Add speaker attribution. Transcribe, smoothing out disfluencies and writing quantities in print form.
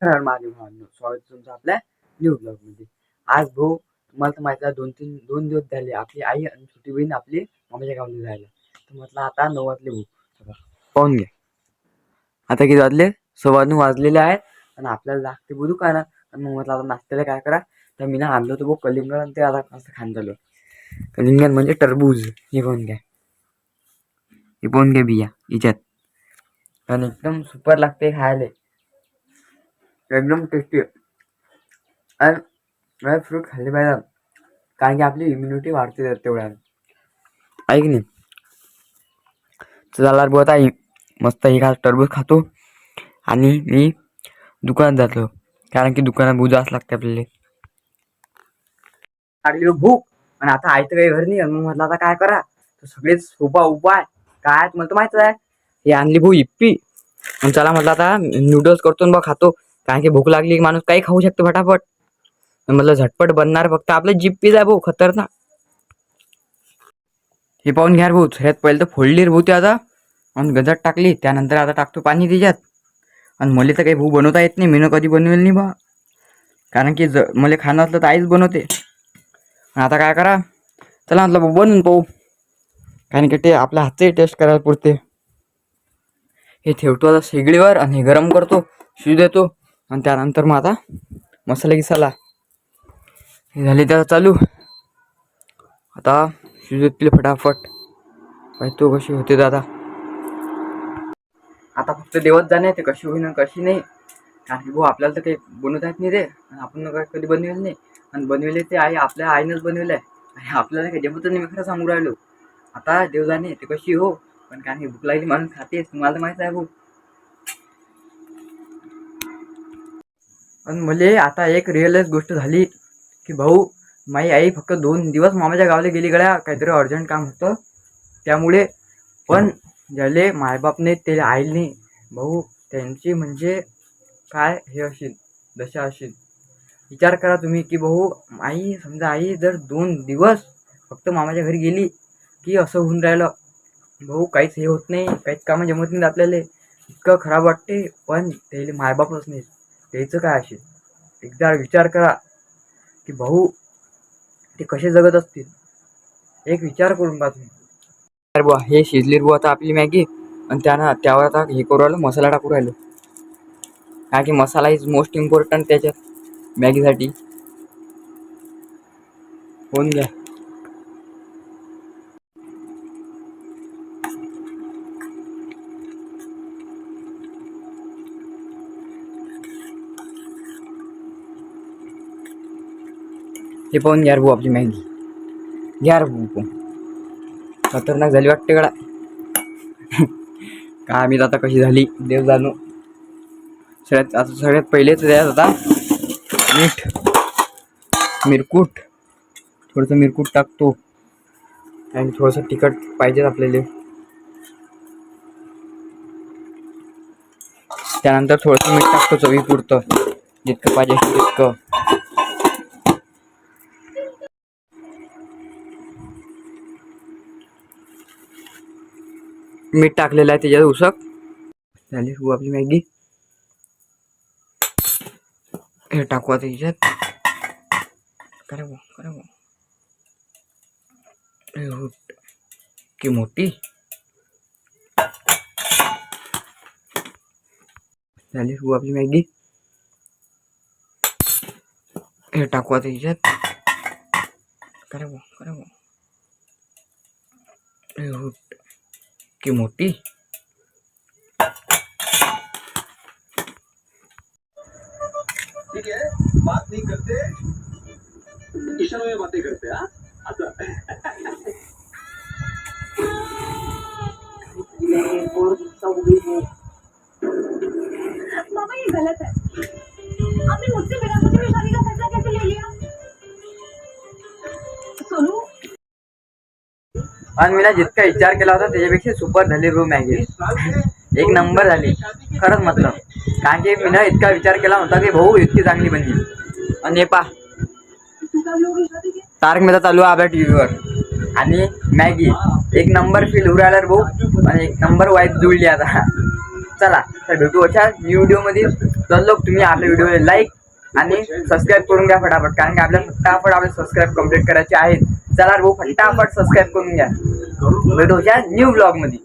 Speaker 1: तर माझे भावांनो, स्वागत आहे तुमचं आपल्या न्यू ब्लॉगमध्ये. आज भाऊ तुम्हाला तर माहिती आहे, दोन दिवस झाले आपली आई आणि छोटी बहीण आपली मामाच्या गावाला जायला. तर म्हटलं आता 9 वाजले भाऊ, पाहून घ्या आता किती वाजले. 9:15 वाजलेले आहेत आणि आपल्याला लागते भाऊ दुकानात. आणि मग म्हटलं आता नाश्त्याला काय करा. तर मी ना आणलं होतं भाऊ कलिंगड आणि ते आता असं खाणं चालू आहे. कलिंगड म्हणजे टरबूज. हे पाहून घ्या बिया हिच्यात आणि एकदम सुपर लागते खायला, एकदम टेस्टी. आणि फ्रूट खाल्ले पाहिजे कारण की आपली इम्युनिटी वाढते तेवढ्या, आहे की नाही. चला बहुत आहे मस्त. हे टरबूज खातो आणि मी दुकानात जातो कारण की दुकानात बुजाच लागते आपल्याला. लागली भूक आणि आता आयतं काही घर नाही. मग म्हटलं आता काय करा. तर सगळेच सोपा उपाय काय मला तर माहित आहे. हे आणली भाऊ इप्पी आणि चला म्हटलं आता नूडल्स करतो बा खातो कारण की भूक लागली की माणूस काही खाऊ शकतो फटाफट. म्हटलं झटपट बनणार फक्त आपलं जिप्पीच आहे भाऊ खतरनाक. हे पाहून घ्या भाऊ. सगळ्यात पहिले तर फोडली रे भाऊ ते आता आणि गजात टाकली. त्यानंतर आता टाकतो पाणी त्याच्यात. आणि मला तर काही भाऊ बनवता येत नाही, मी कधी बनवेल नाही बा कारण की मला खाणं असलं तर आईच बनवते. आता काय करा. चला म्हटलं भाऊ बनवून पाहू कारण की ते आपल्या हातचंही टेस्ट करायला पुरते. हे ठेवतो आता शेगडीवर आणि हे गरम करतो, शिजू देतो आणि त्यानंतर मग आता मसाला गिसाला हे झाले त्याला चालू. आता शिजू देतील फटाफट. पाहतो कशी होते दादा. आता फक्त देवत जाणे ते कशी होईन कशी नाही कारण की भाऊ आपल्याला तर काही बनवता येत नाही रे. आणि आपण कधी बनवेल नाही आणि बनवेले ते आई आपल्या आईनंच बनवलं आहे आणि आपल्याला काही जमतच नाही. मी खरं सांगू राहिलो. आता देव जाणे ते कशी हो, पण कारण की भूक लागली माणूस खातेच, तुम्हाला तर माहित आहे भाऊ. पण मला आता एक रिअलाइज गोष्ट झाली की भाऊ माझी आई फक्त 2 दिवस मामाच्या गावाला गेली गड्या, काहीतरी अर्जंट काम होतं त्यामुळे. पण ज्याले मायबापने ते आईने भाऊ त्यांची म्हणजे काय हे असेल दशा असेल. विचार करा तुम्ही की भाऊ आई समजा आई जर 2 दिवस फक्त मामाच्या घरी गेली की असं होऊन राहिलं भाऊ. काहीच हे होत नाही, काहीच कामं जमत नाही आपल्याला, इतकं खराब वाटते. पण त्याला मायबापच नाही त्याचं काय असेल. एकदा विचार करा की भाऊ ते कसे जगत असतील. एक विचार करून पहा तुम्ही. अरे बुवा हे शिजली बुवा आता आपली मॅगी आणि त्यावर आता हे करू राहिलो मसाला टाकू राहिलो कारण की मसाला इज मोस्ट इम्पॉर्टंट त्याच्यात मॅगीसाठी. होऊन घ्या. हे पाहून घ्या भाऊ आपली मॅगी. घ्या भाऊ खतरनाक झाली वाटते गडा. काय मी आता कशी झाली देव जाणू. सगळ्यात पहिलेच द्यायचं होता मीठ, मिरकूट, थोडंसं मिरकूट टाकतो आणि थोडंसं तिखट पाहिजे आपल्याला. त्यानंतर थोडंसं मीठ टाकतो चवीपुरतं जितकं पाहिजे तितकं. मीठ टाकलेलं आहे त्याच्यात उसक झाली हो आपली मॅगी. हे टाकू आता त्याच्यात. करा की मोठी झाली हो आपली मॅगी. हे टाकू आता त्याच्यात. करा की मोठी. ठीक है बात नहीं करते इशारों में बातें करते. हाँ बाबा ये गलत है. आपने मुझसे बिना पूछे मेरी शादी का फैसला कैसे ले लिया. सोनू आणि मी जितका विचार केला होता त्याच्यापेक्षा सुपर झाली रूम मॅगी. एक नंबर झाली खरंच म्हटलं कारण की मी इतका विचार केला होता की भाऊ इतकी चांगली बनली. आणि पा तारक मेहता चालू आहे आपल्या टीव्हीवर आणि मॅगी एक नंबर फील होऊ राहिला भाऊ आणि एक नंबर वाईफ जुळली आता. चला तर भेटू अशा न्यू व्हिडिओमध्ये. तर लोक तुम्ही आपल्या व्हिडिओला लाईक आणि सबस्क्राईब करून घ्या फटाफट, कारण की आपल्याला फटाफट आपले सबस्क्राईब कंप्लीट करायचे आहेत. चला भाऊ फटाफट सबस्क्राईब करून घ्या. भेटू अशा न्यू ब्लॉगमध्ये.